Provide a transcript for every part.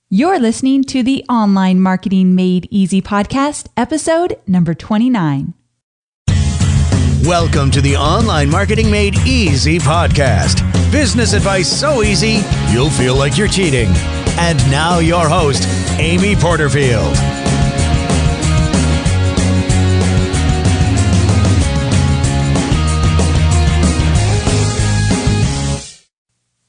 You're listening to the Online Marketing Made Easy podcast, episode number 29. Welcome to the Online Marketing Made Easy podcast. Business advice so easy, you'll feel like you're cheating. And now your host, Amy Porterfield.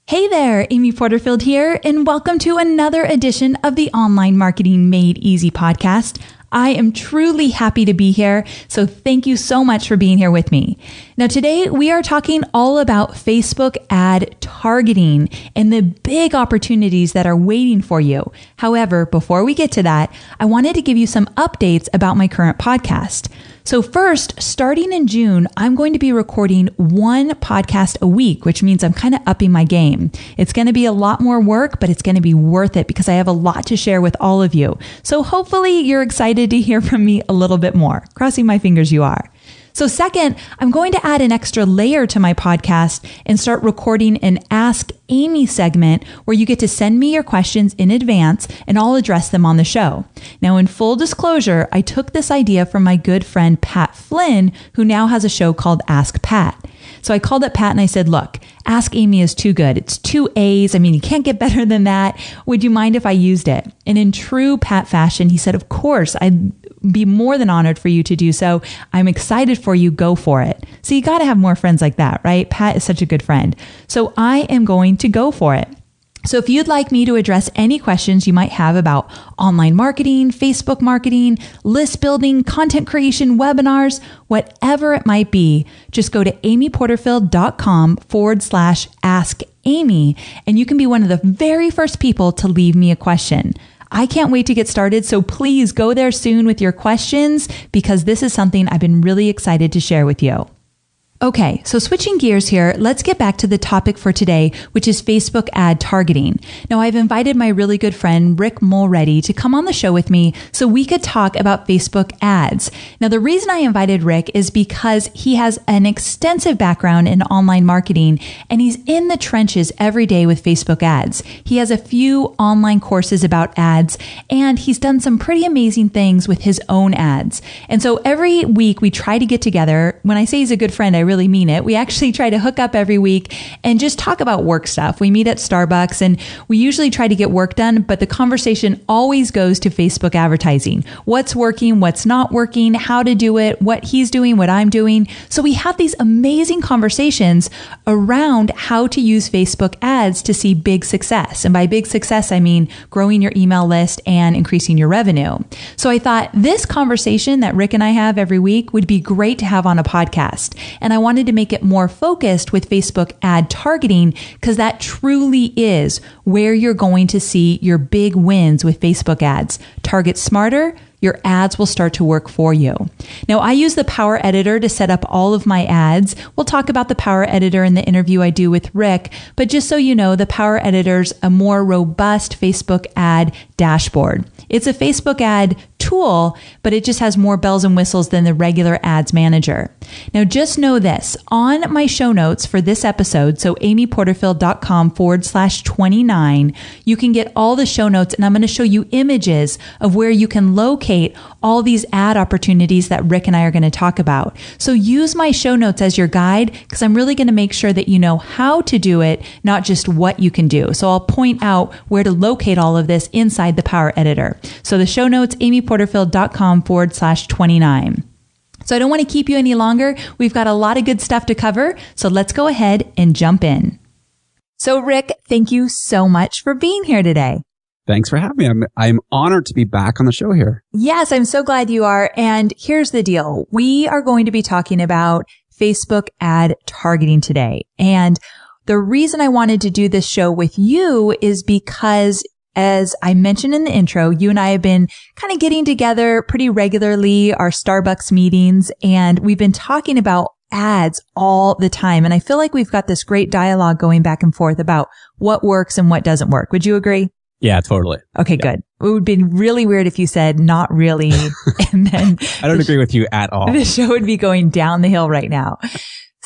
Hey there, Amy Porterfield here, and welcome to another edition of the Online Marketing Made Easy podcast. I am truly happy to be here, so thank you so much for being here with me. Now today we are talking all about Facebook ad targeting and the big opportunities that are waiting for you. However, before we get to that, I wanted to give you some updates about my current podcast. So first, starting in June, I'm going to be recording one podcast a week, which means I'm kind of upping my game. It's going to be a lot more work, but it's going to be worth it because I have a lot to share with all of you. So hopefully you're excited to hear from me a little bit more. Crossing my fingers you are. So second, I'm going to add an extra layer to my podcast and start recording an Ask Amy segment where you get to send me your questions in advance and I'll address them on the show. Now, in full disclosure, I took this idea from my good friend Pat Flynn, who now has a show called AskPat. So I called up Pat and I said, look, Ask Amy is too good. It's 2 A's. I mean, you can't get better than that. Would you mind if I used it? And in true Pat fashion, he said, of course, I'd be more than honored for you to do so. I'm excited for you. Go for it. So you got to have more friends like that, right? Pat is such a good friend. So I am going to go for it. So if you'd like me to address any questions you might have about online marketing, Facebook marketing, list building, content creation, webinars, whatever it might be, just go to amyporterfield.com/ask Amy, and you can be one of the very first people to leave me a question. I can't wait to get started, so please go there soon with your questions because this is something I've been really excited to share with you. Okay, so switching gears here, let's get back to the topic for today, which is Facebook ad targeting. Now, I've invited my really good friend, Rick Mulready, to come on the show with me so we could talk about Facebook ads. Now, the reason I invited Rick is because he has an extensive background in online marketing and he's in the trenches every day with Facebook ads. He has a few online courses about ads and he's done some pretty amazing things with his own ads. And so every week we try to get together. When I say he's a good friend, I really mean it. We actually try to hook up every week and just talk about work stuff. We meet at Starbucks and we usually try to get work done, but the conversation always goes to Facebook advertising. What's working, what's not working, how to do it, what he's doing, what I'm doing. So we have these amazing conversations around how to use Facebook ads to see big success. And by big success, I mean growing your email list and increasing your revenue. So I thought this conversation that Rick and I have every week would be great to have on a podcast. And I wanted to make it more focused with Facebook ad targeting because that truly is where you're going to see your big wins with Facebook ads. Target smarter, your ads will start to work for you. Now, I use the Power Editor to set up all of my ads. We'll talk about the Power Editor in the interview I do with Rick, but just so you know, the Power Editor's a more robust Facebook ad dashboard. It's a Facebook ad tool, but it just has more bells and whistles than the regular ads manager. Now, just know this, on my show notes for this episode, so amyporterfield.com/29, you can get all the show notes and I'm going to show you images of where you can locate all these ad opportunities that Rick and I are going to talk about. So use my show notes as your guide because I'm really going to make sure that you know how to do it, not just what you can do. So I'll point out where to locate all of this inside the Power Editor. So the show notes, amyporterfield.com/29. So I don't want to keep you any longer. We've got a lot of good stuff to cover. So let's go ahead and jump in. So Rick, thank you so much for being here today. Thanks for having me. I'm honored to be back on the show here. Yes, I'm so glad you are. And here's the deal. We are going to be talking about Facebook ad targeting today. And the reason I wanted to do this show with you is because, as I mentioned in the intro, you and I have been kind of getting together pretty regularly, our Starbucks meetings, and we've been talking about ads all the time. And I feel like we've got this great dialogue going back and forth about what works and what doesn't work. Would you agree? Yeah, totally. Okay, yeah. Good. It would be really weird if you said not really. And then I don't agree with you at all. The show would be going down the hill right now.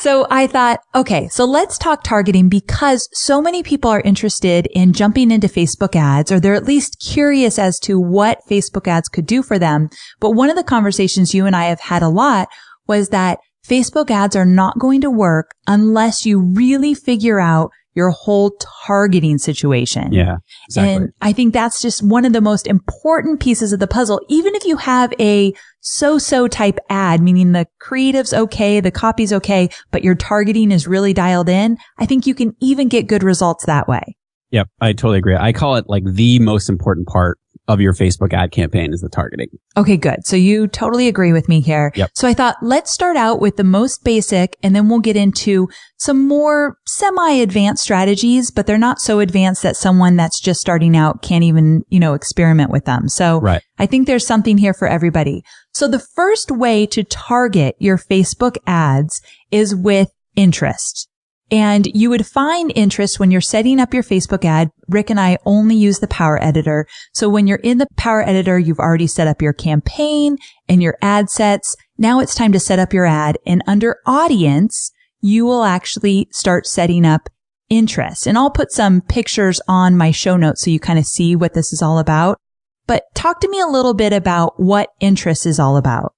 So I thought, okay, so let's talk targeting because so many people are interested in jumping into Facebook ads, or they're at least curious as to what Facebook ads could do for them. But one of the conversations you and I have had a lot was that Facebook ads are not going to work unless you really figure out your whole targeting situation. Yeah, exactly. And I think that's just one of the most important pieces of the puzzle. Even if you have a so-so type ad, meaning the creative's okay, the copy's okay, but your targeting is really dialed in, I think you can even get good results that way. Yep, I totally agree. I call it like the most important part of your Facebook ad campaign is the targeting. Okay, good. So you totally agree with me here. Yep. So I thought, let's start out with the most basic, and then we'll get into some more semi-advanced strategies, but they're not so advanced that someone that's just starting out can't even, experiment with them. So right. I think there's something here for everybody. So the first way to target your Facebook ads is with interest. And you would find interest when you're setting up your Facebook ad. Rick and I only use the Power Editor. So when you're in the Power Editor, you've already set up your campaign and your ad sets. Now it's time to set up your ad. And under audience, you will actually start setting up interest. And I'll put some pictures on my show notes so you kind of see what this is all about. But talk to me a little bit about what interest is all about.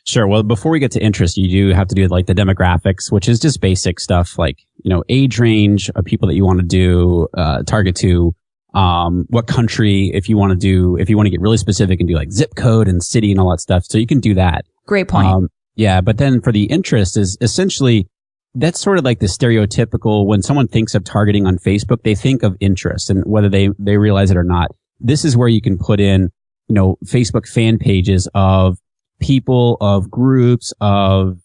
Sure. Well, before we get to interest, you do have to do like the demographics, which is just basic stuff like, age range of people that you want to do, target to, what country, if you want to get really specific and do like zip code and city and all that stuff. So you can do that. Great point. Yeah. But then for the interest is essentially, that's sort of like the stereotypical, when someone thinks of targeting on Facebook, they think of interest, and whether they realize it or not. This is where you can put in, Facebook fan pages of people, of groups, of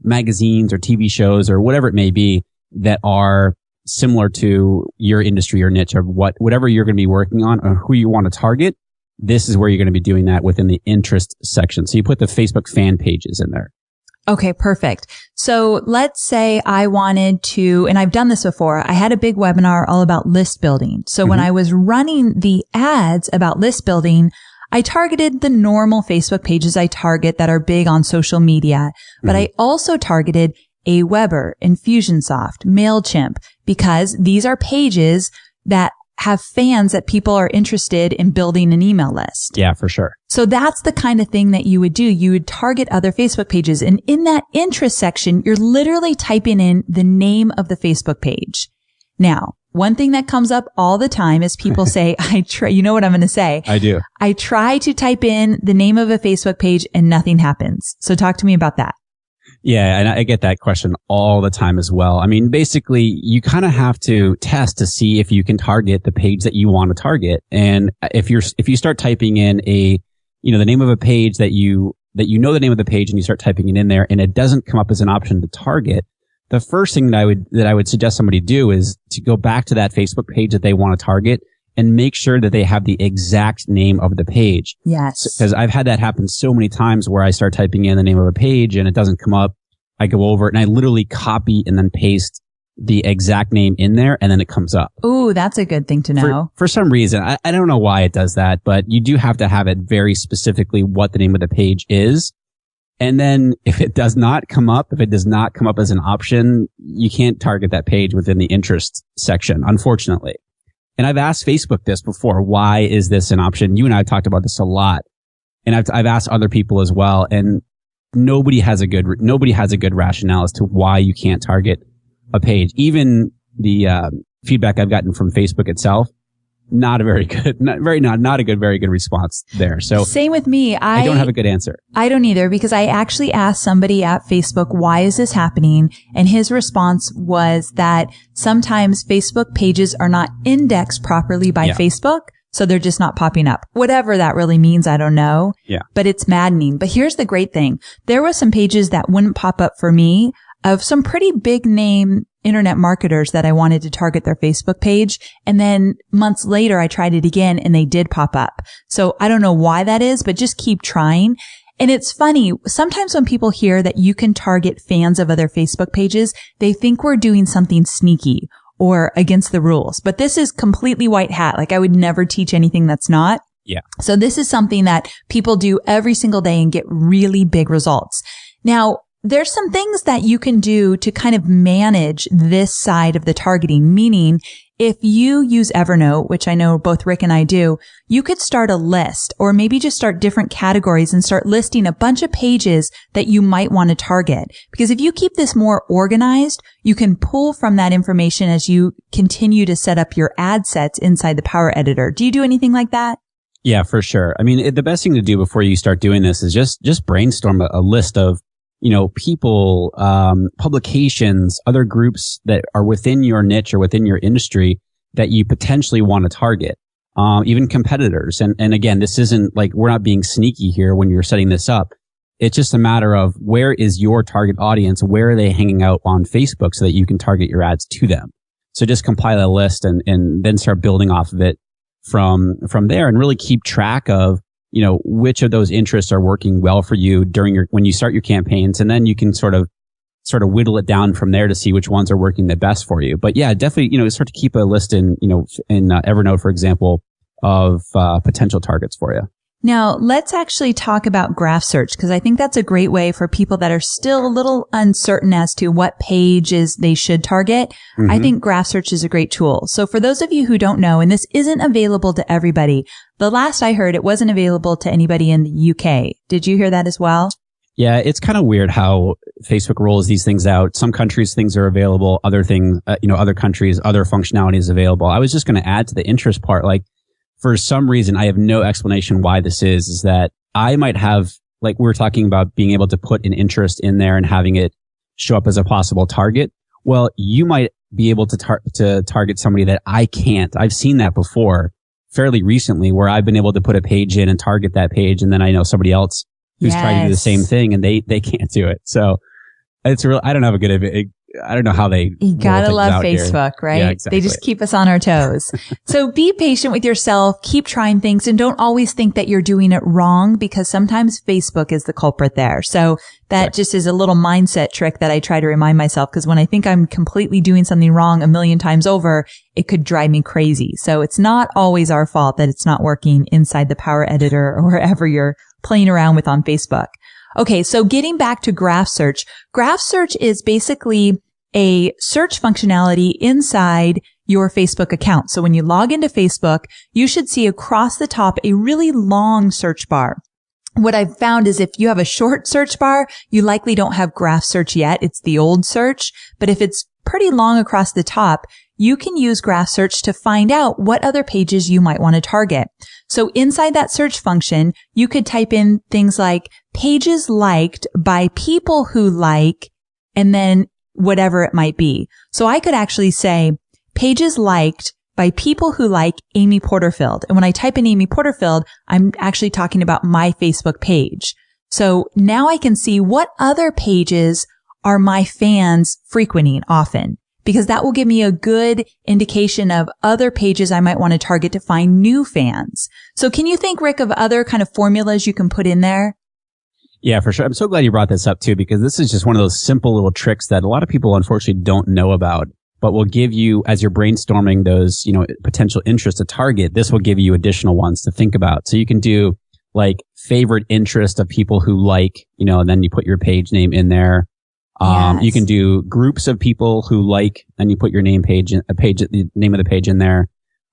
magazines or TV shows or whatever it may be that are similar to your industry or niche, or whatever you're going to be working on or who you want to target. This is where you're going to be doing that within the interest section. So you put the Facebook fan pages in there. Okay, perfect. So let's say I wanted to, and I've done this before, I had a big webinar all about list building. So when I was running the ads about list building, I targeted the normal Facebook pages I target that are big on social media, but I also targeted Aweber, Infusionsoft, MailChimp, because these are pages that have fans that people are interested in building an email list. Yeah, for sure. So that's the kind of thing that you would do. You would target other Facebook pages. And in that interest section, you're literally typing in the name of the Facebook page. Now, one thing that comes up all the time is people say, you know what I'm going to say? I do. I try to type in the name of a Facebook page and nothing happens. So talk to me about that. Yeah, and I get that question all the time as well. I mean, basically, you kind of have to test to see if you can target the page that you want to target. And if you start typing in the name of a page that you know the name of the page, and you start typing it in there and it doesn't come up as an option to target, the first thing that I would suggest somebody do is to go back to that Facebook page that they want to target and make sure that they have the exact name of the page. Yes. Because I've had that happen so many times where I start typing in the name of a page and it doesn't come up. I go over it and I literally copy and then paste the exact name in there, and then it comes up. Ooh, that's a good thing to know. For some reason, I don't know why it does that, but you do have to have it very specifically what the name of the page is. And then if it does not come up as an option, you can't target that page within the interest section, unfortunately. And I've asked Facebook this before. Why is this an option? You and I have talked about this a lot. And I've asked other people as well. And nobody has a good rationale as to why you can't target a page. Even the feedback I've gotten from Facebook itself, not a very good response there. So same with me. I don't have a good answer. I don't either, because I actually asked somebody at Facebook, why is this happening? And his response was that sometimes Facebook pages are not indexed properly by Facebook. So they're just not popping up. Whatever that really means, I don't know. Yeah. But it's maddening. But here's the great thing. There were some pages that wouldn't pop up for me of some pretty big name internet marketers that I wanted to target their Facebook page. And then months later, I tried it again and they did pop up. So I don't know why that is, but just keep trying. And it's funny. Sometimes when people hear that you can target fans of other Facebook pages, they think we're doing something sneaky or against the rules. But this is completely white hat. Like I would never teach anything that's not. Yeah. So this is something that people do every single day and get really big results. Now, there's some things that you can do to kind of manage this side of the targeting, meaning if you use Evernote, which I know both Rick and I do, you could start a list or maybe just start different categories and start listing a bunch of pages that you might want to target. Because if you keep this more organized, you can pull from that information as you continue to set up your ad sets inside the Power Editor. Do you do anything like that? Yeah, for sure. I mean, the best thing to do before you start doing this is just brainstorm a list of, people, publications, other groups that are within your niche or within your industry that you potentially want to target, even competitors. And again, this isn't like we're not being sneaky here when you're setting this up. It's just a matter of where is your target audience? Where are they hanging out on Facebook so that you can target your ads to them? So just compile a list and then start building off of it from there and really keep track of, which of those interests are working well for you when you start your campaigns. And then you can sort of whittle it down from there to see which ones are working the best for you. But yeah, definitely, start to keep a list in Evernote, for example, of potential targets for you. Now, let's actually talk about graph search, because I think that's a great way for people that are still a little uncertain as to what pages they should target. Mm-hmm. I think graph search is a great tool. So for those of you who don't know, and this isn't available to everybody, the last I heard, it wasn't available to anybody in the UK. Did you hear that as well? Yeah, it's kind of weird how Facebook rolls these things out. Some countries, things are available. Other things, other countries, other functionality is available. I was just going to add to the interest part, for some reason, I have no explanation why this is that I might have, like we were talking about being able to put an interest in there and having it show up as a possible target. Well, you might be able to target somebody that I can't. I've seen that before fairly recently where I've been able to put a page in and target that page. And then I know somebody else who's trying to do the same thing and they can't do it. So it's real. I don't know how they. You gotta love Facebook, right? Yeah, exactly. They just keep us on our toes. So be patient with yourself. Keep trying things and don't always think that you're doing it wrong because sometimes Facebook is the culprit there. So that just is a little mindset trick that I try to remind myself because when I think I'm completely doing something wrong a million times over, it could drive me crazy. So it's not always our fault that it's not working inside the Power Editor or wherever you're playing around with on Facebook. Okay. So getting back to graph search is basically a search functionality inside your Facebook account. So when you log into Facebook, you should see across the top a really long search bar. What I've found is if you have a short search bar, you likely don't have graph search yet. It's the old search. But if it's pretty long across the top, you can use graph search to find out what other pages you might want to target. So inside that search function, you could type in things like pages liked by people who like, and then whatever it might be. So I could actually say pages liked by people who like Amy Porterfield. And when I type in Amy Porterfield, I'm actually talking about my Facebook page. So now I can see what other pages are my fans frequenting often, because that will give me a good indication of other pages I might want to target to find new fans. So can you think, Rick, of other kind of formulas you can put in there? Yeah, for sure. I'm so glad you brought this up too, because this is just one of those simple little tricks that a lot of people unfortunately don't know about, but will give you, as you're brainstorming those, potential interests to target, this will give you additional ones to think about. So you can do like favorite interest of people who like, and then you put your page name in there. Yes. You can do groups of people who like, and you put your name the name of the page in there.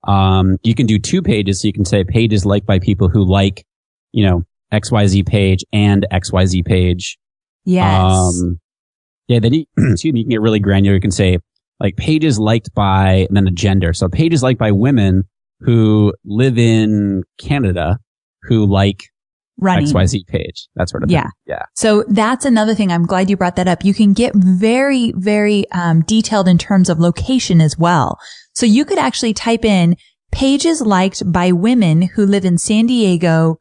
You can do 2 pages. So you can say pages liked by people who like, XYZ page and XYZ page. Yes. Then you can get really granular. You can say like pages liked by, and then a gender. So pages liked by women who live in Canada who like running XYZ page. That sort of thing. Yeah. So that's another thing. I'm glad you brought that up. You can get very, very detailed in terms of location as well. So you could actually type in pages liked by women who live in San Diego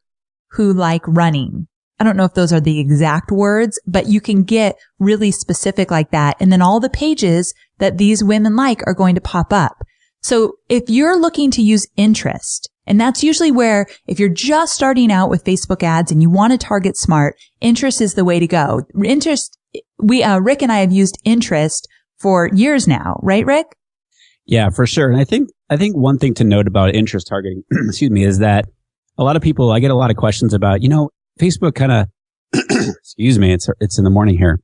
who like running. I don't know if those are the exact words, but you can get really specific like that. And then all the pages that these women like are going to pop up. So if you're looking to use interest, and that's usually where if you're just starting out with Facebook ads and you want to target smart, interest is the way to go. Interest, Rick and I have used interest for years now, right, Rick? Yeah, for sure. And I think one thing to note about interest targeting, is that a lot of people, I get a lot of questions about, Facebook kind of, excuse me, it's in the morning here.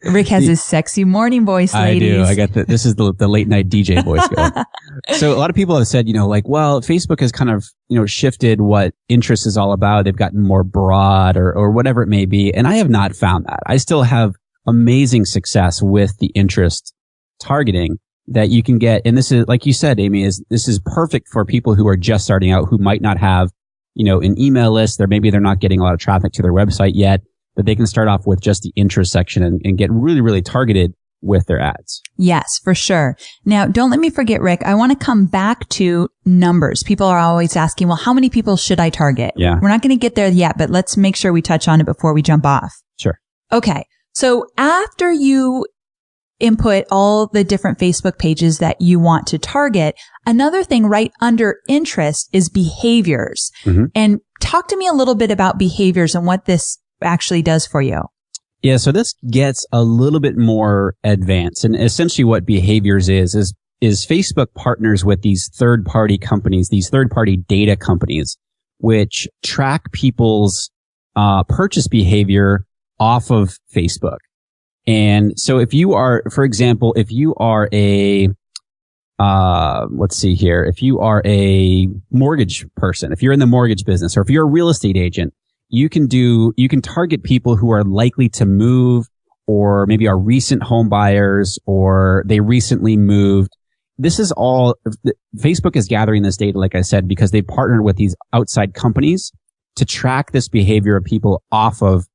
Rick has his sexy morning voice, ladies. I do. I got this is the late night DJ voice going. So a lot of people have said, well, Facebook has kind of, shifted what interest is all about. They've gotten more broad or whatever it may be. And I have not found that. I still have amazing success with the interest targeting that you can get. And this is, like you said, Amy, this is perfect for people who are just starting out, who might not have, an email list. Maybe they're not getting a lot of traffic to their website yet, but they can start off with just the interest section and get really, really targeted with their ads. Yes, for sure. Now, don't let me forget, Rick, I want to come back to numbers. People are always asking, well, how many people should I target? Yeah. We're not going to get there yet, but let's make sure we touch on it before we jump off. Sure. Okay. So after you input all the different Facebook pages that you want to target, another thing right under interest is behaviors. Mm-hmm. And talk to me a little bit about behaviors and what this actually does for you. Yeah, so this gets a little bit more advanced. And essentially what behaviors is Facebook partners with these third-party companies, these third-party data companies, which track people's purchase behavior off of Facebook. And so if you are, for example, if you are a mortgage person, if you're in the mortgage business, or if you're a real estate agent, you can target people who are likely to move, or maybe are recent home buyers, or they recently moved. This is all, Facebook is gathering this data, like I said, because they partnered with these outside companies to track this behavior of people off of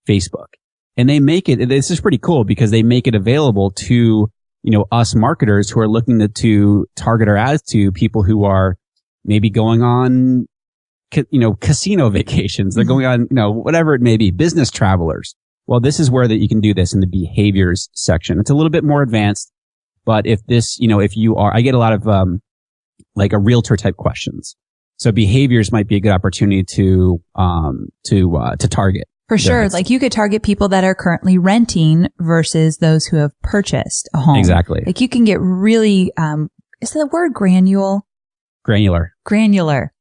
Facebook. And they make it, this is pretty cool because they make it available to, us marketers who are looking to target our ads to people who are maybe going on, casino vacations. They're going on, whatever it may be, business travelers. Well, this is where that you can do this in the behaviors section. It's a little bit more advanced, but if this, if you are, I get a lot of, like a realtor type questions. So behaviors might be a good opportunity to target. For sure. Like you could target people that are currently renting versus those who have purchased a home. Exactly. Like you can get really, is the word granular? Granular.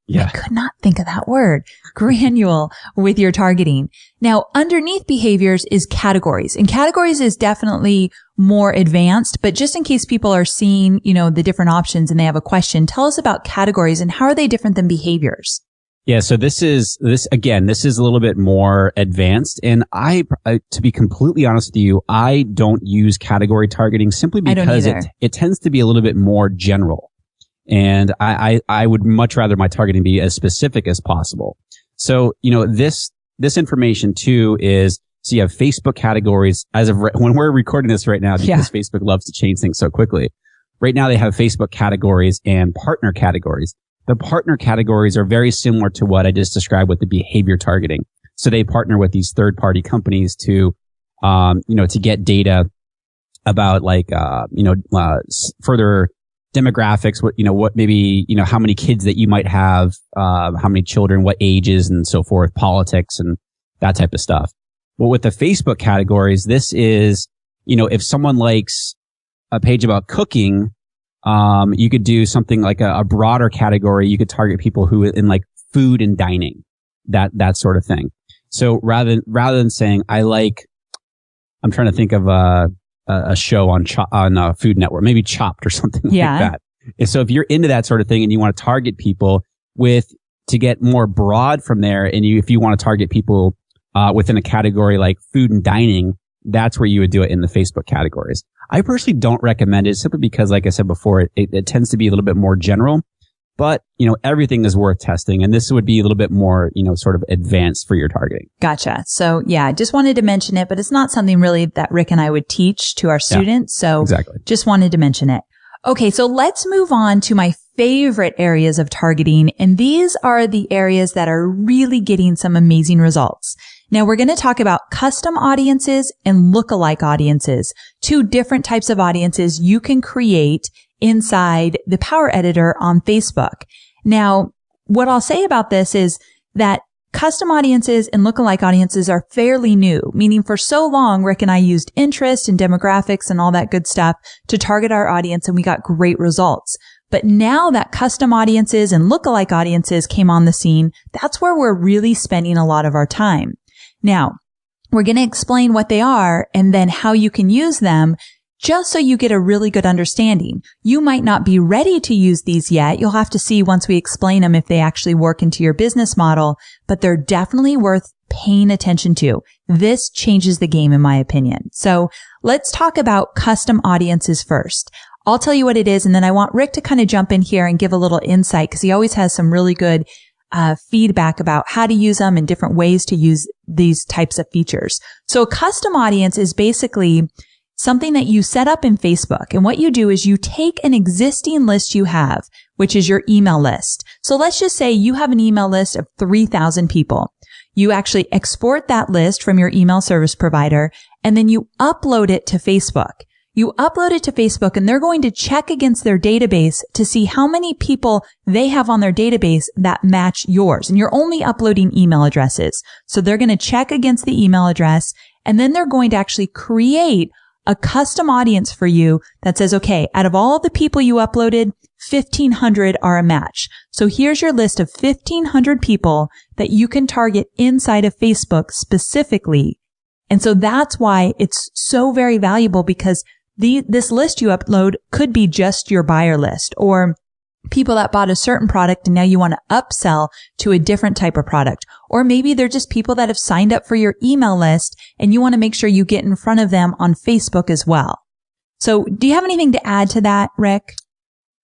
Yeah. I could not think of that word. Granular with your targeting. Now, underneath behaviors is categories. And categories is definitely more advanced, but just in case people are seeing, the different options and they have a question, tell us about categories and how are they different than behaviors? Yeah. So this is a little bit more advanced. And I to be completely honest with you, I don't use category targeting simply because it tends to be a little bit more general. And I would much rather my targeting be as specific as possible. So, this information too is, so you have Facebook categories when we're recording this right now, because Facebook loves to change things so quickly. Right now they have Facebook categories and partner categories. The partner categories are very similar to what I just described with the behavior targeting. So they partner with these third party companies to get data about further demographics, what maybe, how many kids that you might have, how many children, what ages and so forth, politics and that type of stuff. But with the Facebook categories, this is, if someone likes a page about cooking, you could do something like a broader category. You could target people who in like food and dining, that sort of thing. So rather than saying, I'm trying to think of a show on Food Network, maybe Chopped or something like that. And so if you're into that sort of thing and you want to target people to get more broad from there, and if you want to target people within a category like food and dining, that's where you would do it in the Facebook categories. I personally don't recommend it simply because, like I said before, it tends to be a little bit more general, but everything is worth testing. And this would be a little bit more, sort of advanced for your targeting. Gotcha. So yeah, I just wanted to mention it, but it's not something really that Rick and I would teach to our students. So exactly. Just wanted to mention it. Okay. So let's move on to my favorite areas of targeting. And these are the areas that are really getting some amazing results. Now we're going to talk about custom audiences and lookalike audiences, two different types of audiences you can create inside the Power Editor on Facebook. Now, what I'll say about this is that custom audiences and lookalike audiences are fairly new, meaning for so long, Rick and I used interest and demographics and all that good stuff to target our audience, and we got great results. But now that custom audiences and lookalike audiences came on the scene, that's where we're really spending a lot of our time. Now, we're going to explain what they are and then how you can use them, just so you get a really good understanding. You might not be ready to use these yet. You'll have to see once we explain them if they actually work into your business model, but they're definitely worth paying attention to. This changes the game, in my opinion. So let's talk about custom audiences first. I'll tell you what it is, and then I want Rick to kind of jump in here and give a little insight, because he always has some really good feedback about how to use them and different ways to use these types of features. So a custom audience is basically something that you set up in Facebook. And what you do is you take an existing list you have, which is your email list. So let's just say you have an email list of 3,000 people. You actually export that list from your email service provider, and then you upload it to Facebook. You upload it to Facebook, and they're going to check against their database to see how many people they have on their database that match yours. And you're only uploading email addresses. So they're going to check against the email address, and then they're going to actually create a custom audience for you that says, okay, out of all of the people you uploaded, 1,500 are a match. So here's your list of 1,500 people that you can target inside of Facebook specifically. And so that's why it's so very valuable, because this list you upload could be just your buyer list, or people that bought a certain product and now you want to upsell to a different type of product. Or maybe they're just people that have signed up for your email list and you want to make sure you get in front of them on Facebook as well. So do you have anything to add to that, Rick?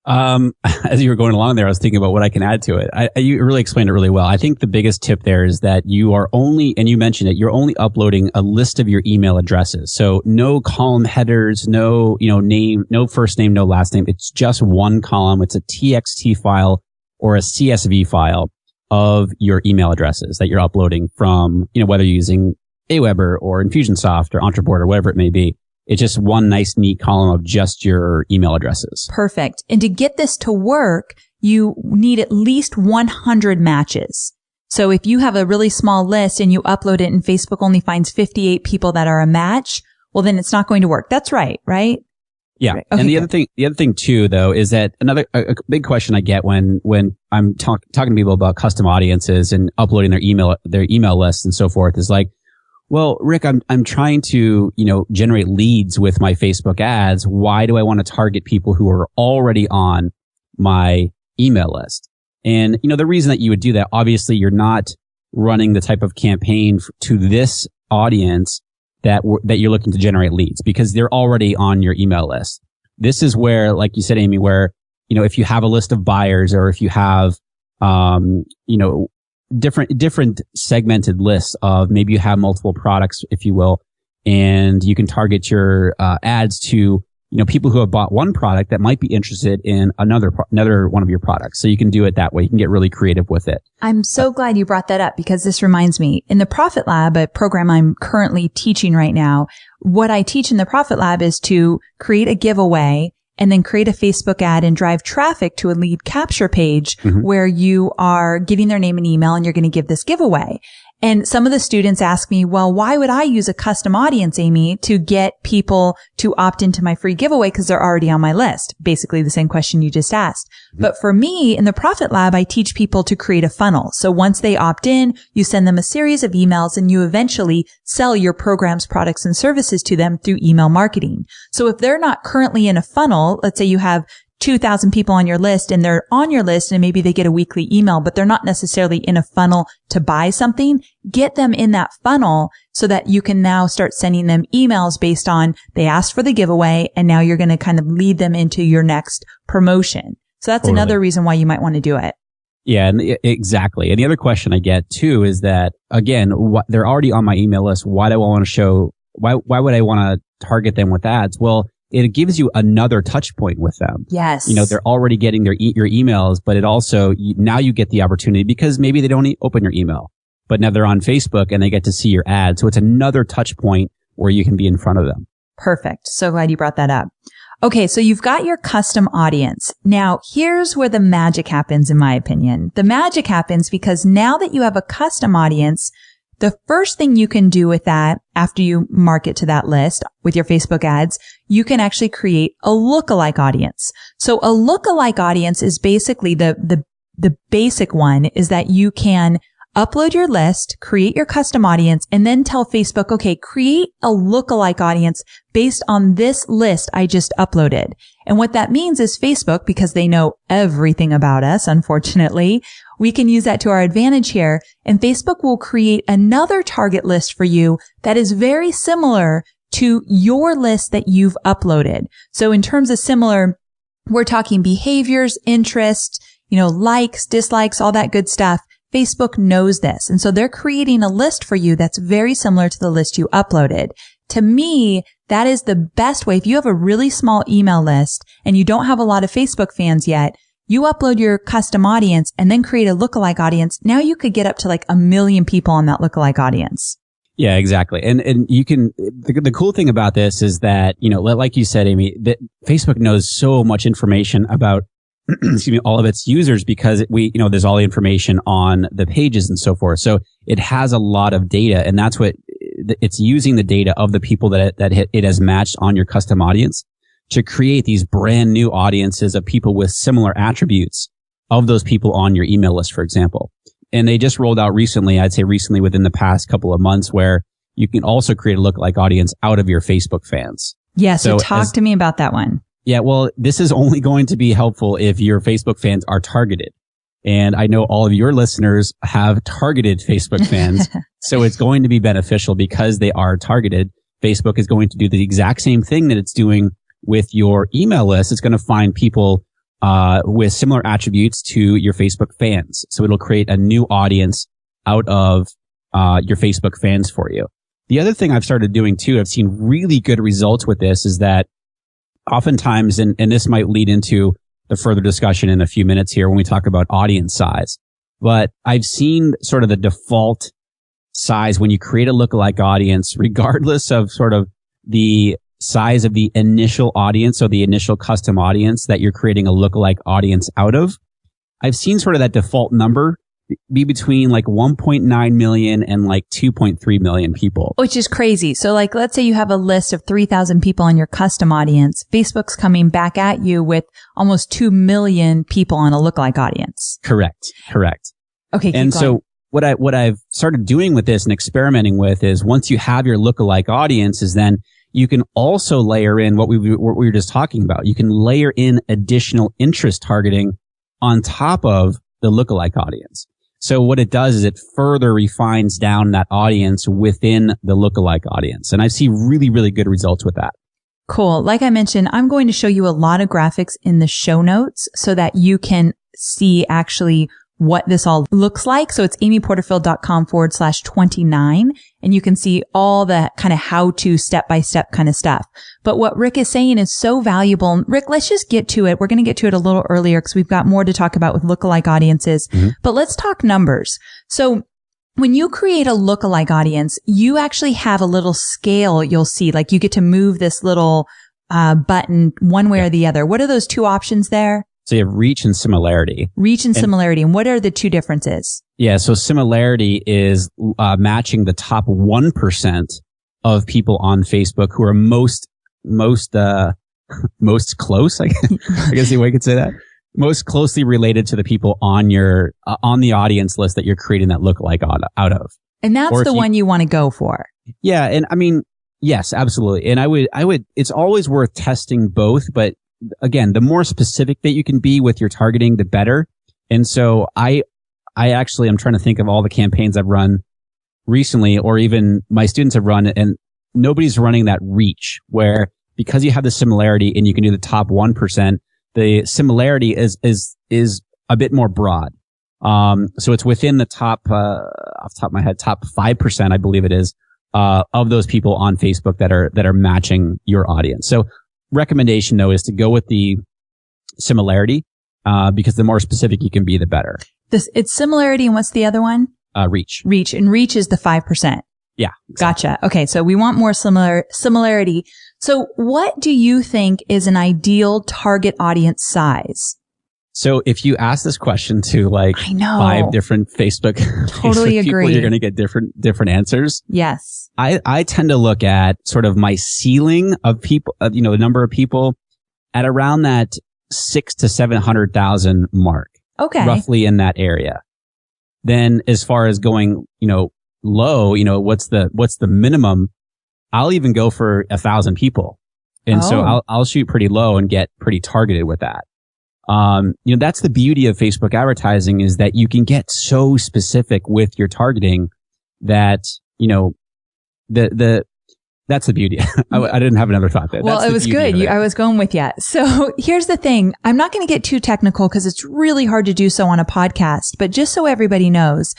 As you were going along there, I was thinking about what I can add to it. You really explained it really well. I think the biggest tip there is that you are only, and you mentioned it, you're only uploading a list of your email addresses. So no column headers, no, name, no first name, no last name. It's just one column. It's a TXT file or a CSV file of your email addresses that you're uploading from, whether you're using Aweber or Infusionsoft or Entreport or whatever it may be. It's just one nice, neat column of just your email addresses. Perfect. And to get this to work, you need at least 100 matches. So if you have a really small list and you upload it and Facebook only finds 58 people that are a match, well, then it's not going to work. That's right? Yeah. Okay, and the other thing too, though, is that a big question I get when I'm talking to people about custom audiences and uploading their email lists and so forth is like, well, Rick, I'm trying to, generate leads with my Facebook ads. Why do I want to target people who are already on my email list? And, the reason that you would do that, obviously you're not running the type of campaign to this audience that you're looking to generate leads, because they're already on your email list. This is where, like you said, Amy, where, if you have a list of buyers, or if you have, different segmented lists of, maybe you have multiple products, if you will, and you can target your ads to, people who have bought one product that might be interested in another one of your products. So you can do it that way. You can get really creative with it. I'm so glad you brought that up, because this reminds me, in the Profit Lab, a program I'm currently teaching right now, what I teach in the Profit Lab is to create a giveaway and then create a Facebook ad and drive traffic to a lead capture page where you are getting their name and email and you're going to give this giveaway. And some of the students ask me, well, why would I use a custom audience, Amy, to get people to opt into my free giveaway? Because they're already on my list. Basically the same question you just asked. But for me, in the Profit Lab, I teach people to create a funnel. So once they opt in, you send them a series of emails and you eventually sell your programs, products, and services to them through email marketing. So if they're not currently in a funnel, let's say you have 2,000 people on your list and they're on your list and maybe they get a weekly email, but they're not necessarily in a funnel to buy something, get them in that funnel so that you can now start sending them emails based on they asked for the giveaway and now you're going to kind of lead them into your next promotion. So that's another reason why you might want to do it. Yeah, exactly. And the other question I get too is that, again, they're already on my email list. Why would I want to target them with ads? Well, it gives you another touch point with them. Yes. They're already getting your emails, but it also, now you get the opportunity, because maybe they don't open your email, but now they're on Facebook and they get to see your ad. So it's another touch point where you can be in front of them. Perfect. So glad you brought that up. Okay. So you've got your custom audience. Now here's where the magic happens, in my opinion. The magic happens because now that you have a custom audience, the first thing you can do with that, after you market to that list with your Facebook ads, you can actually create a lookalike audience. So a lookalike audience is basically the basic one is that you can upload your list, create your custom audience, and then tell Facebook, okay, create a lookalike audience based on this list I just uploaded. And what that means is Facebook, because they know everything about us, unfortunately, we can use that to our advantage here. And Facebook will create another target list for you that is very similar to your list that you've uploaded. So in terms of similar, we're talking behaviors, interests, likes, dislikes, all that good stuff. Facebook knows this. And so they're creating a list for you that's very similar to the list you uploaded. To me, that is the best way. If you have a really small email list and you don't have a lot of Facebook fans yet, you upload your custom audience and then create a lookalike audience. Now you could get up to like 1 million people on that lookalike audience. Yeah, exactly. And you can, the cool thing about this is that, like you said, Amy, that Facebook knows so much information about all of its users because there's all the information on the pages and so forth. So it has a lot of data, and that's what it's using the data of the people that it has matched on your custom audience to create these brand new audiences of people with similar attributes of those people on your email list, for example. And they just rolled out recently, I'd say recently within the past couple of months, where you can also create a lookalike audience out of your Facebook fans. Yeah. So talk to me about that one. Yeah, well, this is only going to be helpful if your Facebook fans are targeted. And I know all of your listeners have targeted Facebook fans. So it's going to be beneficial because they are targeted. Facebook is going to do the exact same thing that it's doing with your email list. It's going to find people with similar attributes to your Facebook fans. So it'll create a new audience out of your Facebook fans for you. The other thing I've started doing too, I've seen really good results with this, is that oftentimes, and this might lead into the further discussion in a few minutes here when we talk about audience size, but I've seen sort of the default size when you create a lookalike audience, regardless of sort of the size of the initial audience or the initial custom audience that you're creating a lookalike audience out of. I've seen sort of that default number be between like 1.9 million and like 2.3 million people. Which is crazy. So like, let's say you have a list of 3,000 people on your custom audience. Facebook's coming back at you with almost 2 million people on a lookalike audience. Correct. Okay. And so what I've started doing with this and experimenting with is once you have your lookalike audience, is then you can also layer in what we were just talking about. You can layer in additional interest targeting on top of the lookalike audience. So what it does is it further refines down that audience within the lookalike audience. And I see really, really good results with that. Cool. Like I mentioned, I'm going to show you a lot of graphics in the show notes so that you can see actually what this all looks like. So it's amyporterfield.com/29, and you can see all the kind of how-to step-by-step kind of stuff. But what Rick is saying is so valuable. And Rick, let's just get to it. We're going to get to it a little earlier because we've got more to talk about with lookalike audiences. Mm-hmm. But let's talk numbers. So when you create a lookalike audience, you actually have a little scale you'll see. Like you get to move this little button one way or the other. What are those two options there? So you have reach and similarity. Similarity. And what are the two differences? Yeah. So similarity is matching the top 1% of people on Facebook who are most close. I guess the way you could say that. Most closely related to the people on your on the audience list that you're creating that lookalike out of. And that's the one you want to go for. Yeah. And I mean, yes, absolutely. And I would, it's always worth testing both, but again, the more specific that you can be with your targeting, the better. And so I actually am trying to think of all the campaigns I've run recently, or even my students have run, and nobody's running that reach where, because you have the similarity and you can do the top 1%, the similarity is a bit more broad. So it's within the top, off the top of my head, top 5%, I believe it is, of those people on Facebook that are matching your audience. So recommendation though is to go with the similarity, because the more specific you can be, the better. It's similarity, and what's the other one? Reach. Reach, and reach is the 5%. Yeah. Exactly. Gotcha. Okay. So we want more similarity. So what do you think is an ideal target audience size? So if you ask this question to like 5 different Facebook, totally Facebook agree, people, you're going to get different answers. Yes. I tend to look at sort of my ceiling of people, the number of people at around that 600,000 to 700,000 mark. Okay. Roughly in that area. Then as far as going, low, what's the minimum? I'll even go for 1,000 people. And so I'll shoot pretty low and get pretty targeted with that. That's the beauty of Facebook advertising, is that you can get so specific with your targeting that, that's the beauty. I didn't have another thought there. Well, it was good. I was going with you. So here's the thing. I'm not going to get too technical because it's really hard to do so on a podcast, but just so everybody knows,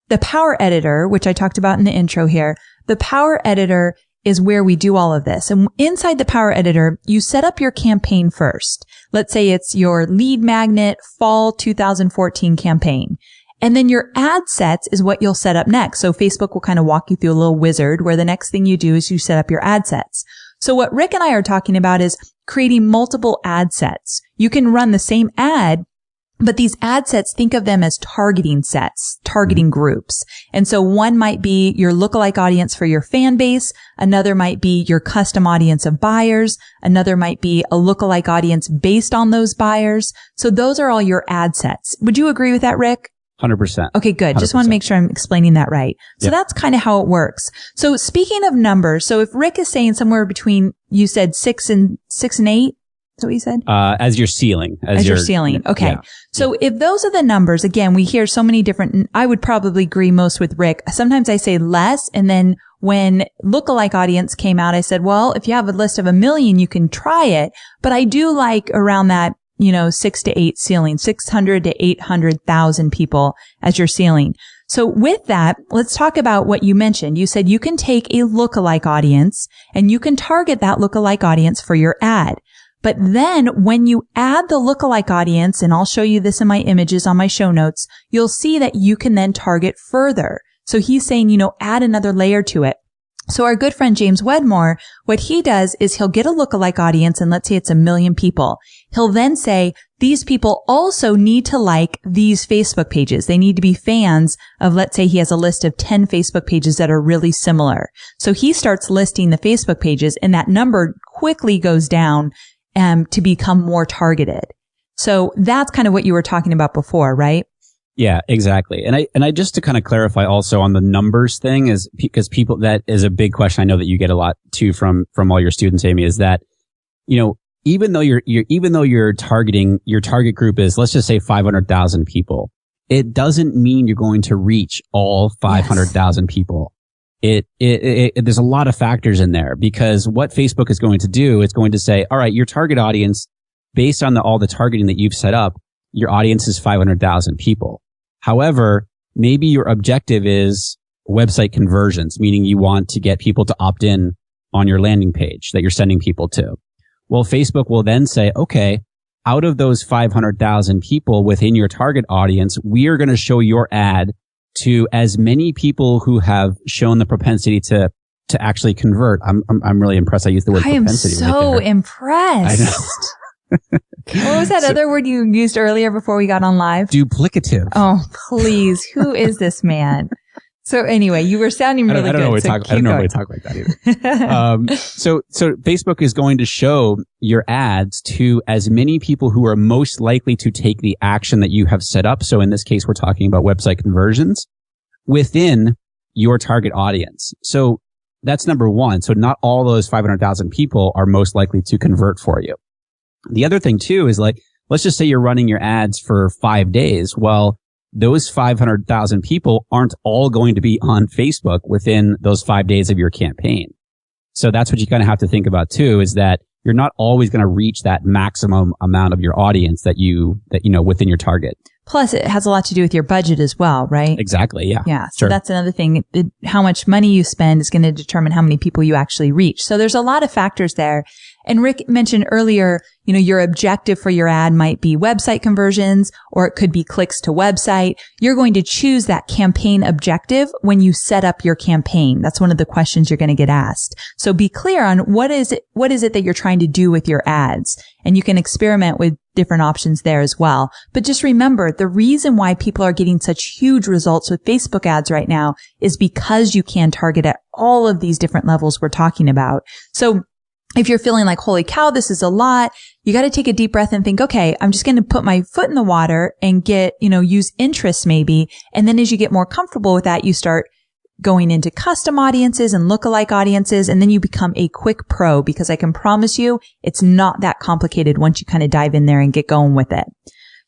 the Power Editor, which I talked about in the intro here, the Power Editor is where we do all of this. And inside the Power Editor, you set up your campaign first. Let's say it's your lead magnet fall 2014 campaign. And then your ad sets is what you'll set up next. So Facebook will kind of walk you through a little wizard where the next thing you do is you set up your ad sets. So what Rick and I are talking about is creating multiple ad sets. You can run the same ad, but these ad sets, think of them as targeting sets, targeting groups. And so one might be your lookalike audience for your fan base. Another might be your custom audience of buyers. Another might be a lookalike audience based on those buyers. So those are all your ad sets. Would you agree with that, Rick? 100%. Okay, good. 100%. Just want to make sure I'm explaining that right. So that's kind of how it works. So speaking of numbers, so if Rick is saying somewhere between, you said 6 and 8, is that what you said? As your ceiling. As your ceiling. Okay. Yeah. So if those are the numbers, again, we hear so many different, I would probably agree most with Rick. Sometimes I say less. And then when lookalike audience came out, I said, well, if you have a list of 1 million, you can try it. But I do like around that, 6 to 8 ceiling, 600 to 800,000 people as your ceiling. So with that, let's talk about what you mentioned. You said you can take a lookalike audience and you can target that lookalike audience for your ad. But then when you add the lookalike audience, and I'll show you this in my images on my show notes, you'll see that you can then target further. So he's saying, add another layer to it. So our good friend James Wedmore, what he does is he'll get a lookalike audience, and let's say it's 1 million people. He'll then say, these people also need to like these Facebook pages. They need to be fans of, let's say he has a list of 10 Facebook pages that are really similar. So he starts listing the Facebook pages, and that number quickly goes down to become more targeted. So that's kind of what you were talking about before, right? Yeah, exactly. And I just to kind of clarify also on the numbers thing, is because people, that is a big question I know that you get a lot too from all your students, Amy, is that, even though you're targeting, your target group is, let's just say 500,000 people, it doesn't mean you're going to reach all 500,000 people. There's a lot of factors in there, because what Facebook is going to do, it's going to say, all right, your target audience, based on all the targeting that you've set up, your audience is 500,000 people. However, maybe your objective is website conversions, meaning you want to get people to opt in on your landing page that you're sending people to. Well, Facebook will then say, okay, out of those 500,000 people within your target audience, we are going to show your ad to as many people who have shown the propensity to actually convert. I'm really impressed. I used the word propensity. I am so impressed. I know. What was that other word you used earlier before we got on live? Duplicative. Oh, please. Who is this man? So anyway, you were sounding really good. I don't know if we talk like that either. So Facebook is going to show your ads to as many people who are most likely to take the action that you have set up. So in this case, we're talking about website conversions within your target audience. So that's number one. So not all those 500,000 people are most likely to convert for you. The other thing too is, like, let's just say you're running your ads for 5 days. Well, those 500,000 people aren't all going to be on Facebook within those 5 days of your campaign. So that's what you kind of have to think about too, is that you're not always going to reach that maximum amount of your audience that you within your target. Plus, it has a lot to do with your budget as well, right? Exactly. Yeah. Yeah. So that's another thing. How much money you spend is going to determine how many people you actually reach. So there's a lot of factors there. And Rick mentioned earlier, your objective for your ad might be website conversions, or it could be clicks to website. You're going to choose that campaign objective when you set up your campaign. That's one of the questions you're going to get asked. So be clear on what is it that you're trying to do with your ads. And you can experiment with different options there as well. But just remember, the reason why people are getting such huge results with Facebook ads right now is because you can target at all of these different levels we're talking about. So if you're feeling like, holy cow, this is a lot, you got to take a deep breath and think, okay, I'm just going to put my foot in the water and get, use interests maybe. And then as you get more comfortable with that, you start going into custom audiences and lookalike audiences. And then you become a quick pro, because I can promise you it's not that complicated once you kind of dive in there and get going with it.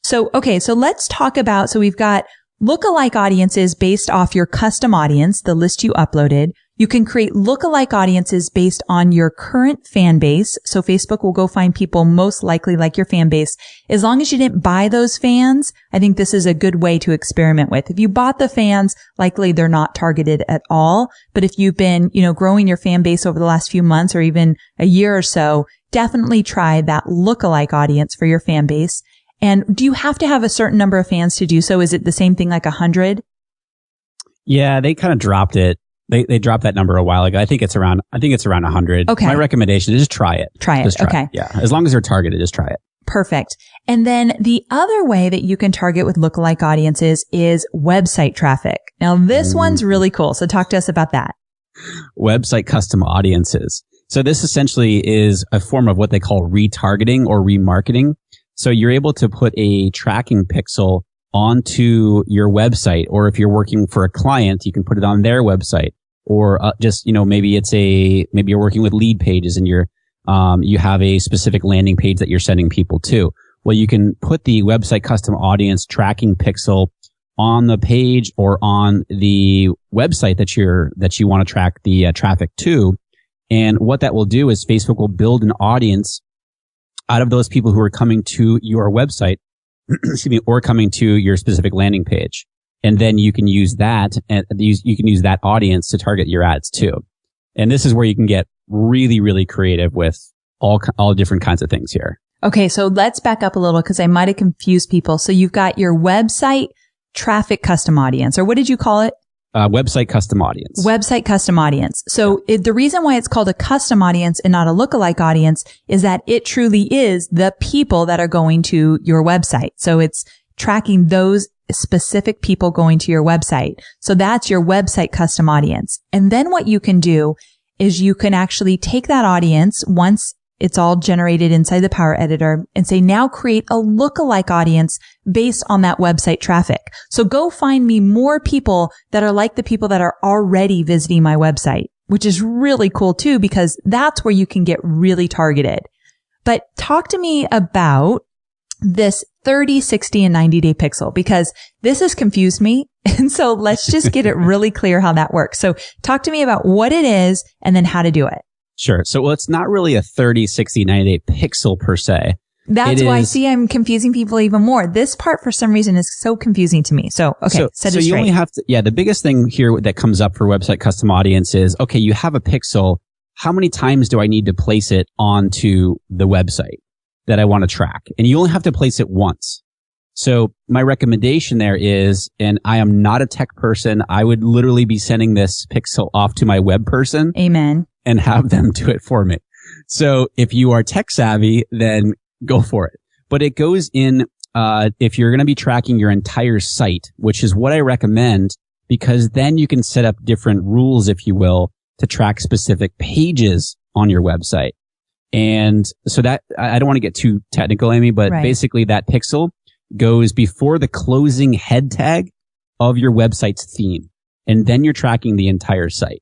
So, okay. So let's talk about, so we've got lookalike audiences based off your custom audience, the list you uploaded. You can create lookalike audiences based on your current fan base. So Facebook will go find people most likely like your fan base. As long as you didn't buy those fans, I think this is a good way to experiment with. If you bought the fans, likely they're not targeted at all. But if you've been, growing your fan base over the last few months or even a year or so, definitely try that lookalike audience for your fan base. And do you have to have a certain number of fans to do so? Is it the same thing like 100? Yeah, they kind of dropped it. They dropped that number a while ago. I think it's around 100. Okay. My recommendation is just try it. Just try okay. it. Yeah. As long as they're targeted, just try it. Perfect. And then the other way that you can target with lookalike audiences is website traffic. Now this one's really cool. So talk to us about that. Website custom audiences. So this essentially is a form of what they call retargeting or remarketing. So you're able to put a tracking pixel onto your website, or if you're working for a client, you can put it on their website, or maybe you're working with lead pages and you have a specific landing page that you're sending people to. Well, you can put the website custom audience tracking pixel on the page or on the website that you want to track the traffic to. And what that will do is Facebook will build an audience out of those people who are coming to your website, or coming to your specific landing page. And then you can use that, and you can use that audience to target your ads too. And this is where you can get really, really creative with all different kinds of things here. Okay. So let's back up a little, because I might have confused people. So you've got your website traffic custom audience, or what did you call it? Website custom audience. Website custom audience. So the reason why it's called a custom audience and not a lookalike audience is that it truly is the people that are going to your website. So it's tracking those specific people going to your website. So that's your website custom audience. And then what you can do is you can actually take that audience once it's all generated inside the Power Editor and say, now create a lookalike audience based on that website traffic. So go find me more people that are like the people that are already visiting my website, which is really cool too, because that's where you can get really targeted. But talk to me about this 30, 60, and 90-day pixel, because this has confused me. And so let's just get it really clear how that works. So talk to me about what it is and then how to do it. Sure. So, it's not really a 30, 60, 90-day pixel per se. That's why, I'm confusing people even more. This part, for some reason, is so confusing to me. So, okay, set it straight. You only have to, the biggest thing here that comes up for website custom audience is, okay, you have a pixel. How many times do I need to place it onto the website that I want to track? And you only have to place it once. So my recommendation there is, and I am not a tech person, I would literally be sending this pixel off to my web person. Amen. And have them do it for me. So if you are tech savvy, then go for it. But it goes in, if you're going to be tracking your entire site, which is what I recommend, because then you can set up different rules, if you will, to track specific pages on your website. And so that, I don't want to get too technical, Amy, but basically that pixel goes before the closing head tag of your website's theme. And then you're tracking the entire site.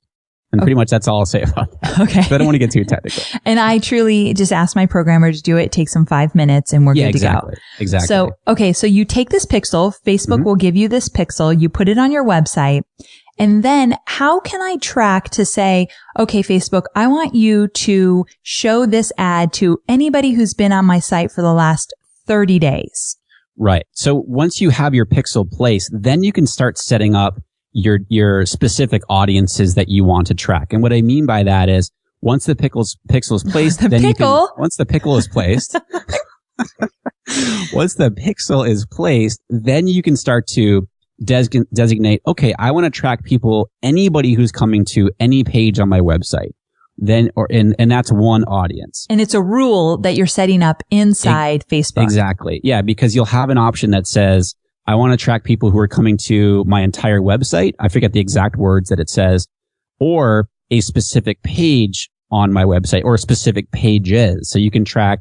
And pretty much that's all I'll say about that. Okay. So I don't want to get too technical. And I truly just asked my programmer to do it. It takes them 5 minutes and we're good to go. Exactly. So, okay. So you take this pixel, Facebook will give you this pixel, you put it on your website. And then how can I track to say, okay, Facebook, I want you to show this ad to anybody who's been on my site for the last 30 days? Right. So once you have your pixel placed, then you can start setting up your specific audiences that you want to track. And what I mean by that is once the pixel is placed, once the pickle is placed, once the pixel is placed, then you can start to designate, okay, I want to track anybody who's coming to any page on my website. And that's one audience. And it's a rule that you're setting up inside Facebook. Exactly. Yeah, because you'll have an option that says, I want to track people who are coming to my entire website. I forget the exact words that it says, or a specific page on my website or specific pages. So you can track,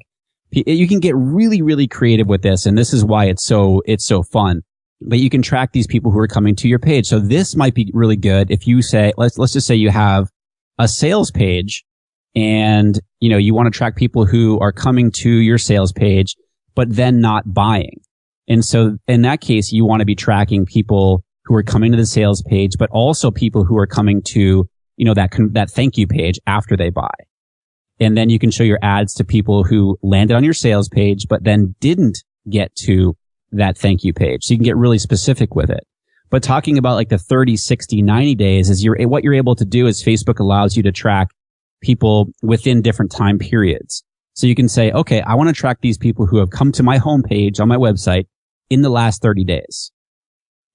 you can get really, really creative with this. And this is why it's so fun. But you can track these people who are coming to your page. So this might be really good if you say, let's just say you have a sales page and, you want to track people who are coming to your sales page, but then not buying. And so in that case, you want to be tracking people who are coming to the sales page, but also people who are coming to, that thank you page after they buy. And then you can show your ads to people who landed on your sales page, but then didn't get to that thank you page. So you can get really specific with it. But talking about like the 30, 60, 90 days is what you're able to do is Facebook allows you to track people within different time periods. So you can say, okay, I want to track these people who have come to my homepage on my website in the last 30 days.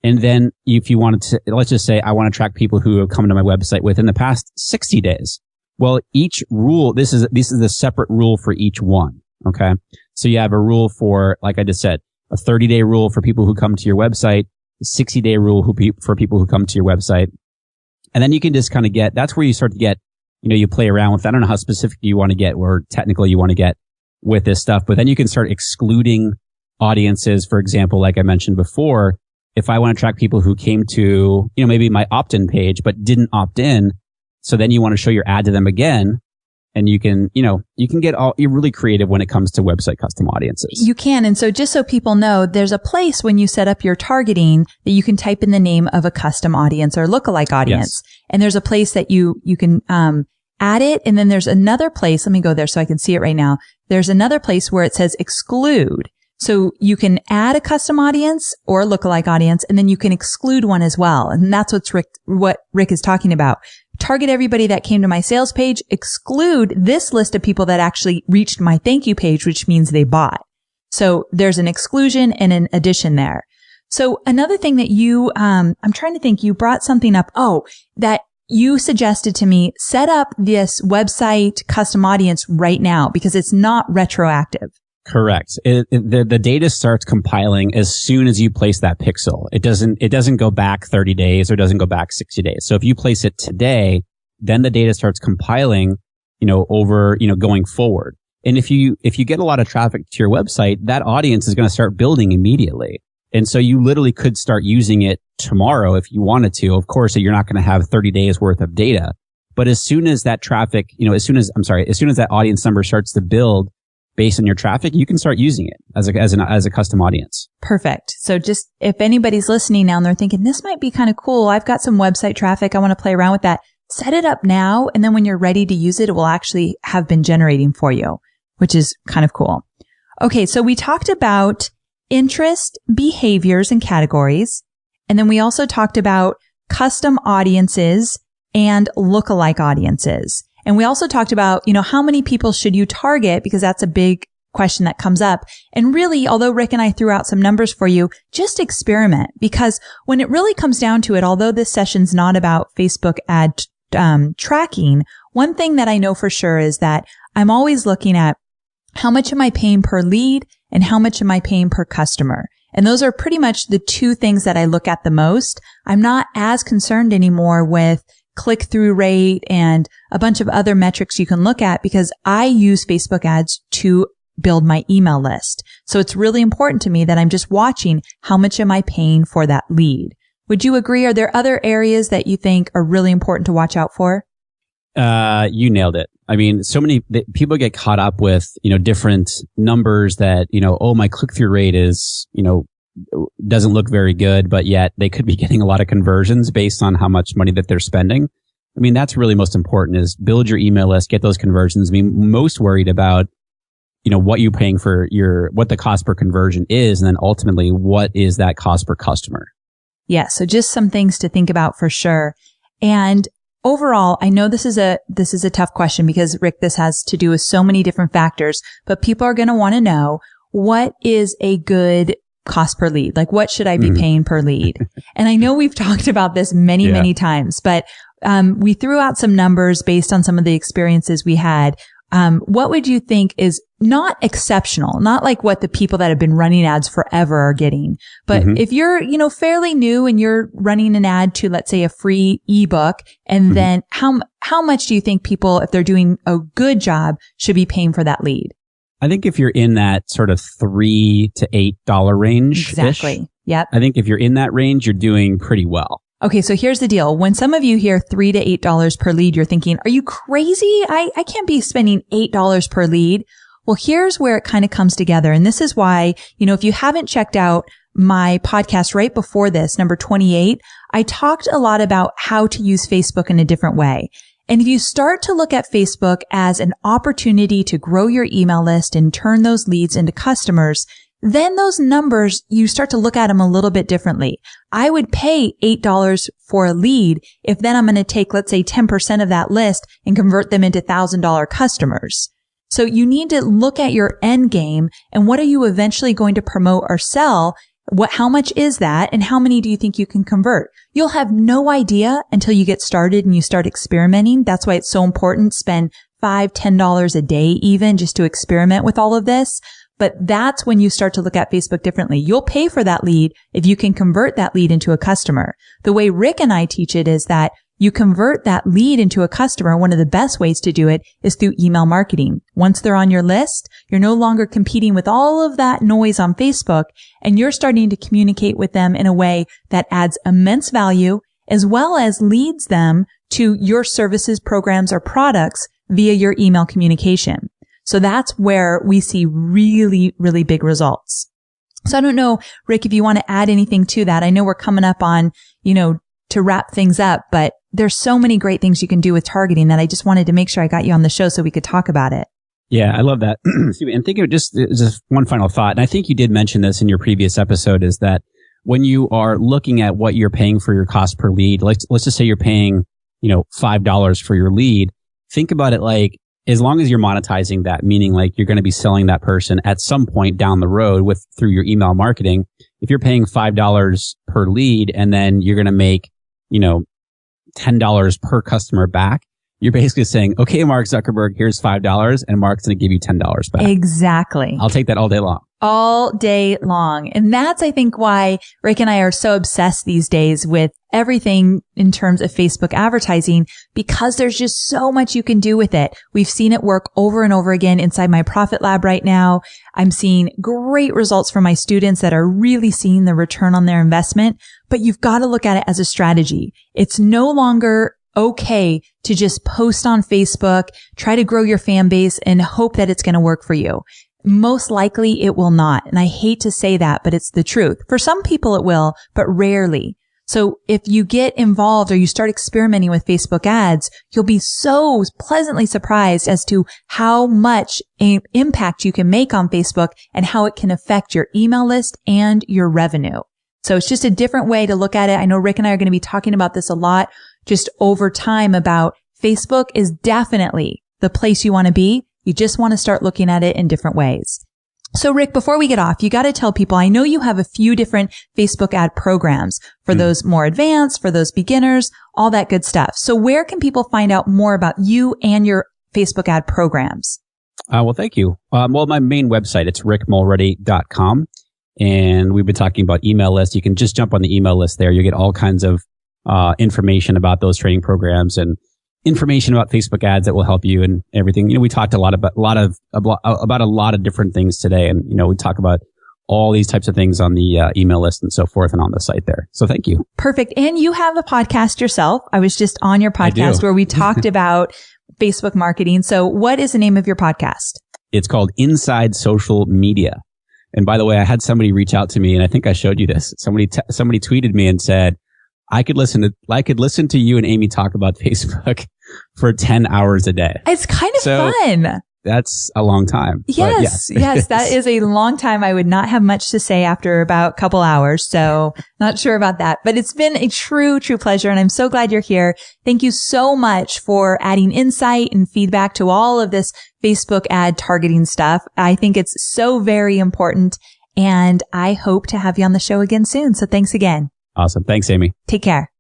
And then if you wanted to, let's just say I want to track people who have come to my website within the past 60 days. Well, each rule, this is a separate rule for each one. Okay. So you have a rule for, like I just said, a 30-day rule for people who come to your website, a 60-day rule for people who come to your website. And then you can just kind of that's where you start to get, you play around with, I don't know how specific you want to get or technical you want to get with this stuff, but then you can start excluding audiences. For example, like I mentioned before, if I want to track people who came to, maybe my opt-in page, but didn't opt in. So then you want to show your ad to them again. And you can get you're really creative when it comes to website custom audiences. You can. And so just so people know, there's a place when you set up your targeting that you can type in the name of a custom audience or lookalike audience. Yes. And there's a place that you can, add it. And then there's another place. Let me go there so I can see it right now. There's another place where it says exclude. So you can add a custom audience or a lookalike audience, and then you can exclude one as well. And that's what Rick is talking about. Target everybody that came to my sales page, exclude this list of people that actually reached my thank you page, which means they bought. So there's an exclusion and an addition there. So another thing that I'm trying to think, you brought something up. That you suggested to me, set up this website custom audience right now because it's not retroactive. Correct. The data starts compiling as soon as you place that pixel. It doesn't go back 30 days or doesn't go back 60 days. So if you place it today, then the data starts compiling, over, going forward. And if you get a lot of traffic to your website, that audience is going to start building immediately. And so you literally could start using it tomorrow if you wanted to. Of course, you're not going to have 30 days worth of data. But as soon as that traffic, as soon as that audience number starts to build, based on your traffic, you can start using it as a custom audience. Perfect. So just if anybody's listening now and they're thinking, this might be kind of cool. I've got some website traffic. I want to play around with that. Set it up now. And then when you're ready to use it, it will actually have been generating for you, which is kind of cool. Okay. So we talked about interest, behaviors, and categories. And then we also talked about custom audiences and lookalike audiences. And we also talked about, how many people should you target? Because that's a big question that comes up. And really, although Rick and I threw out some numbers for you, just experiment. Because when it really comes down to it, although this session's not about Facebook ad tracking, one thing that I know for sure is that I'm always looking at how much am I paying per lead and how much am I paying per customer? And those are pretty much the two things that I look at the most. I'm not as concerned anymore with click-through rate and a bunch of other metrics you can look at because I use Facebook ads to build my email list. So it's really important to me that I'm just watching how much am I paying for that lead. Would you agree? Are there other areas that you think are really important to watch out for? You nailed it. I mean, so many people get caught up with, different numbers that, my click-through rate is, doesn't look very good, but yet they could be getting a lot of conversions based on how much money that they're spending. I mean, that's really most important is build your email list, get those conversions. I mean, most worried about, what you're paying for what the cost per conversion is. And then ultimately, what is that cost per customer? Yeah. So just some things to think about for sure. And overall, I know this is a tough question because Rick, this has to do with so many different factors, but people are going to want to know what is a good cost per lead? Like what should I be paying per lead? And I know we've talked about this many times, but we threw out some numbers based on some of the experiences we had. What would you think is not exceptional, not like what the people that have been running ads forever are getting. But if you're, fairly new and you're running an ad to, let's say, a free ebook, and then how much do you think people, if they're doing a good job, should be paying for that lead? I think if you're in that sort of $3 to $8 range. Exactly. Yep. I think if you're in that range, you're doing pretty well. Okay, so here's the deal. When some of you hear $3 to $8 per lead, you're thinking, are you crazy? I can't be spending $8 per lead. Well, here's where it kind of comes together. And this is why, if you haven't checked out my podcast right before this, number 28, I talked a lot about how to use Facebook in a different way. And if you start to look at Facebook as an opportunity to grow your email list and turn those leads into customers, then those numbers, you start to look at them a little bit differently. I would pay $8 for a lead if then I'm going to take, let's say, 10% of that list and convert them into $1,000 customers. So you need to look at your end game and what are you eventually going to promote or sell? How much is that? And how many do you think you can convert? You'll have no idea until you get started and you start experimenting. That's why it's so important. Spend $5, $10 a day even just to experiment with all of this. But that's when you start to look at Facebook differently. You'll pay for that lead if you can convert that lead into a customer. The way Rick and I teach it is that you convert that lead into a customer. One of the best ways to do it is through email marketing. Once they're on your list, you're no longer competing with all of that noise on Facebook, and you're starting to communicate with them in a way that adds immense value as well as leads them to your services, programs, or products via your email communication. So that's where we see really, really big results. So I don't know, Rick, if you want to add anything to that. I know we're coming up on, to wrap things up, but there's so many great things you can do with targeting that I just wanted to make sure I got you on the show so we could talk about it. Yeah, I love that. And think of just one final thought. And I think you did mention this in your previous episode, is that when you are looking at what you're paying for your cost per lead, let's just say you're paying, $5 for your lead. Think about it like, as long as you're monetizing that, meaning like you're going to be selling that person at some point down the road through your email marketing. If you're paying $5 per lead and then you're going to make, $10 per customer back, you're basically saying, okay, Mark Zuckerberg, here's $5 and Mark's going to give you $10 back. Exactly. I'll take that all day long. All day long. And that's, I think, why Rick and I are so obsessed these days with everything in terms of Facebook advertising, because there's just so much you can do with it. We've seen it work over and over again inside my Profit Lab right now. I'm seeing great results from my students that are really seeing the return on their investment, but you've got to look at it as a strategy. It's no longer okay to just post on Facebook, try to grow your fan base and hope that it's going to work for you. Most likely it will not. And I hate to say that, but it's the truth. For some people it will, but rarely. So if you get involved or you start experimenting with Facebook ads, you'll be so pleasantly surprised as to how much impact you can make on Facebook and how it can affect your email list and your revenue. So it's just a different way to look at it. I know Rick and I are going to be talking about this a lot just over time about Facebook is definitely the place you want to be. You just want to start looking at it in different ways. So Rick, before we get off, you got to tell people, I know you have a few different Facebook ad programs for those more advanced, for those beginners, all that good stuff. So where can people find out more about you and your Facebook ad programs? Well, thank you. Well, my main website, it's rickmulready.com. And we've been talking about email lists. You can just jump on the email list there. You get all kinds of information about those training programs and information about Facebook ads that will help you and everything. We talked about a lot of different things today, and we talk about all these types of things on the email list and so forth and on the site there. So thank you. Perfect. And you have a podcast yourself. I was just on your podcast where we talked about Facebook marketing. So what is the name of your podcast? It's called Inside Social Media. And by the way, I had somebody reach out to me, and I think I showed you this. Somebody tweeted me and said, I could listen to you and Amy talk about Facebook for 10 hours a day. It's kind of fun. That's a long time. Yes, yes, that is a long time. I would not have much to say after about a couple hours. So not sure about that, but it's been a true pleasure. And I'm so glad you're here. Thank you so much for adding insight and feedback to all of this Facebook ad targeting stuff. I think it's so very important, and I hope to have you on the show again soon. So thanks again. Awesome. Thanks, Amy. Take care.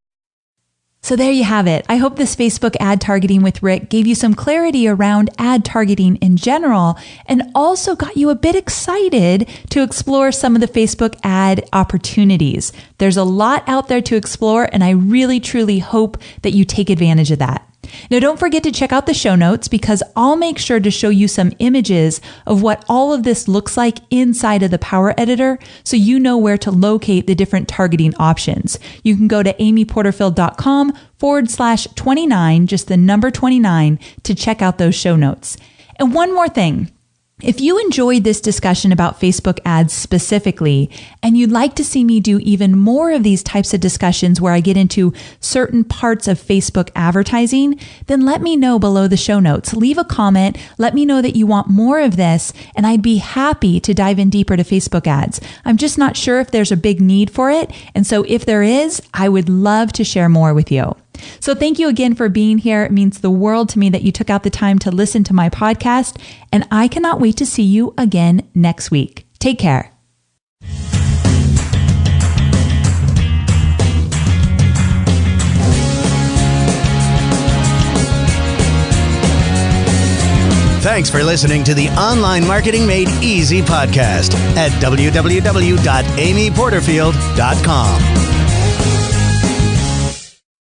So there you have it. I hope this Facebook ad targeting with Rick gave you some clarity around ad targeting in general and also got you a bit excited to explore some of the Facebook ad opportunities. There's a lot out there to explore, and I really, truly hope that you take advantage of that. Now, don't forget to check out the show notes because I'll make sure to show you some images of what all of this looks like inside of the Power Editor so you know where to locate the different targeting options. You can go to amyporterfield.com/29, just the number 29, to check out those show notes. And one more thing. If you enjoyed this discussion about Facebook ads specifically, and you'd like to see me do even more of these types of discussions where I get into certain parts of Facebook advertising, then let me know below the show notes. Leave a comment. Let me know that you want more of this, and I'd be happy to dive in deeper to Facebook ads. I'm just not sure if there's a big need for it. And so if there is, I would love to share more with you. So thank you again for being here. It means the world to me that you took out the time to listen to my podcast, and I cannot wait to see you again next week. Take care. Thanks for listening to the Online Marketing Made Easy podcast at www.amyporterfield.com.